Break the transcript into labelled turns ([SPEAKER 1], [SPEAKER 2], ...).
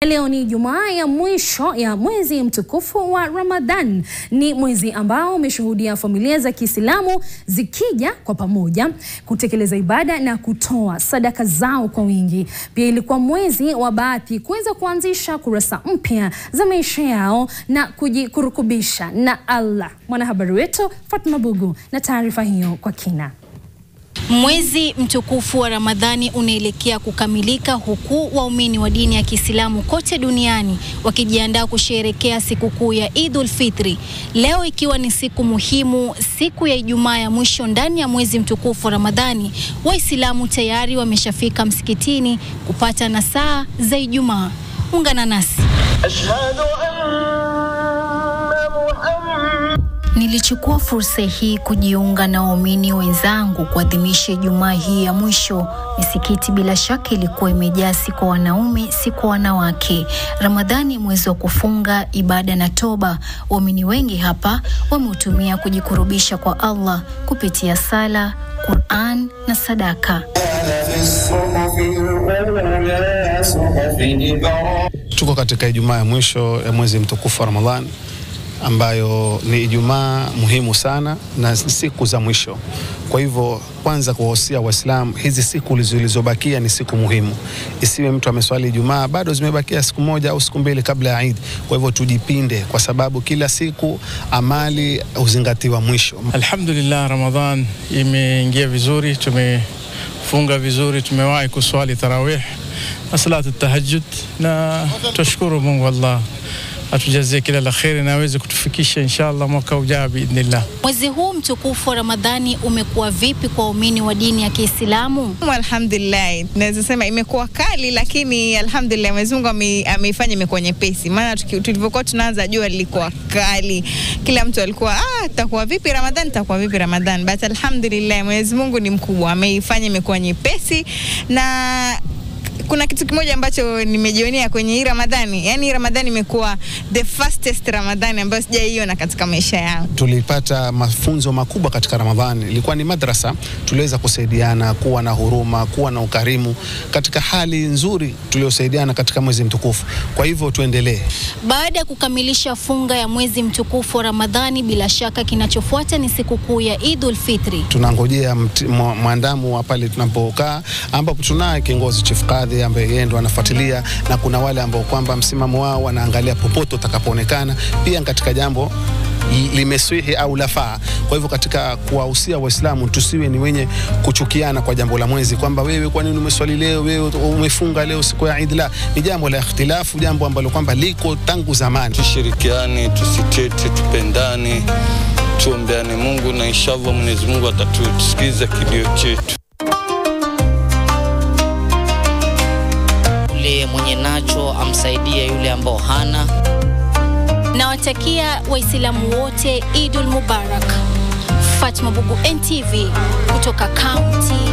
[SPEAKER 1] Leo ni Ijumaa ya mwisho ya mwezi mtukufu wa Ramadhan. Ni mwezi ambao umeshuhudia familia za Kiislamu zikija kwa pamoja kutekeleza ibada na kutoa sadaka zao kwa wingi. Pia ilikuwa mwezi wa baadhi kuweza kuanzisha kurasa mpya za maisha yao na kujikurukubisha na Allah. Mwanahabari wetu Fatma Bugu na taarifa hiyo kwa kina.
[SPEAKER 2] Mwezi mtukufu wa Ramadhani unaelekea kukamilika, huku waumini wa dini ya Kiislamu kote duniani wakijiandaa kusherehekea sikukuu ya Eidul Fitri. Leo ikiwa ni siku muhimu, siku ya Ijumaa ya mwisho ndani ya mwezi mtukufu wa Ramadhani, Waislamu tayari wameshafika msikitini kupata nasaha za Ijumaa. Ungana nasi. Nilichukua fursa hii kujiunga na waumini wenzangu kuadhimisha Ijumaa hii ya mwisho. Misikiti bila shaka ilikuwa imejaa, si kwa wanaume si kwa wanawake. Ramadhani mwezi wa kufunga, ibada na toba. Waumini wengi hapa wameutumia kujikurubisha kwa Allah kupitia sala, Qur'an na sadaka.
[SPEAKER 3] Tuko katika Ijumaa ya mwisho ya mwezi mtukufu wa Ramadhani, ambayo ni Ijumaa muhimu sana na siku za mwisho. Kwa hivyo kwanza kuwahusia Waislamu, hizi siku zilizobakia ni siku muhimu. Isiwe mtu ameswali Ijumaa bado zimebakia siku moja au siku mbili kabla ya Eid. Kwa hivyo tujipinde, kwa sababu kila siku amali huzingatiwa mwisho.
[SPEAKER 4] Alhamdulillah, Ramadhan imeingia vizuri, tumefunga vizuri, tumewahi kuswali tarawih na salatu tahajjud, na tushukuru Mungu Allah atujazie kila la kheri na aweze kutufikisha inshallah mwaka ujao biidhnillah.
[SPEAKER 2] Mwezi huu mtukufu wa Ramadhani umekuwa vipi kwa waumini wa dini ya Kiislamu?
[SPEAKER 5] Alhamdulillah, naweza sema imekuwa kali, lakini alhamdulillah Mwenyezi Mungu ameifanya imekuwa nyepesi. Maana tulivyokuwa tunaanza jua lilikuwa kali, kila mtu alikuwa takuwa vipi Ramadhani, takuwa vipi Ramadhani, but alhamdulillah Mwenyezi Mungu ni mkubwa, ameifanya imekuwa nyepesi. Na kuna kitu kimoja ambacho nimejionea kwenye hii Ramadhani, yani Ramadhani imekuwa the fastest Ramadhani ambayo sijaiona katika maisha yangu.
[SPEAKER 3] Tulipata mafunzo makubwa katika Ramadhani. Ilikuwa ni madrasa, tuliweza kusaidiana, kuwa na huruma, kuwa na ukarimu, katika hali nzuri tuliosaidiana katika mwezi mtukufu. Kwa hivyo tuendelee.
[SPEAKER 2] Baada ya kukamilisha funga ya mwezi mtukufu wa Ramadhani, bila shaka kinachofuata ni sikukuu ya Eidul Fitri.
[SPEAKER 3] Tunangojea mwandamo wa pale tunapokaa, ambapo tunaye kiongozi Chief Kadhi ambaye yeye ndo anafuatilia, na kuna wale ambao kwamba msimamo wao wanaangalia popote utakapoonekana, pia katika jambo limeswihi au lafaa. Kwa hivyo katika kuwahusia Waislamu, tusiwe ni wenye kuchukiana kwa jambo la mwezi, kwamba wewe kwa nini umeswali leo, wewe umefunga leo siku ya Eid. La, ni jambo la ikhtilafu, jambo ambalo kwamba liko tangu zamani.
[SPEAKER 6] Tushirikiane, tusitete, tupendane, tuombeane Mungu, na inshallah Mwenyezi Mungu atatusikiza kilio chetu.
[SPEAKER 7] Mwenye nacho amsaidie yule ambao hana.
[SPEAKER 2] Nawatakia Waislamu wote Eidul Mubarak. Fatma Bugu, NTV, kutoka County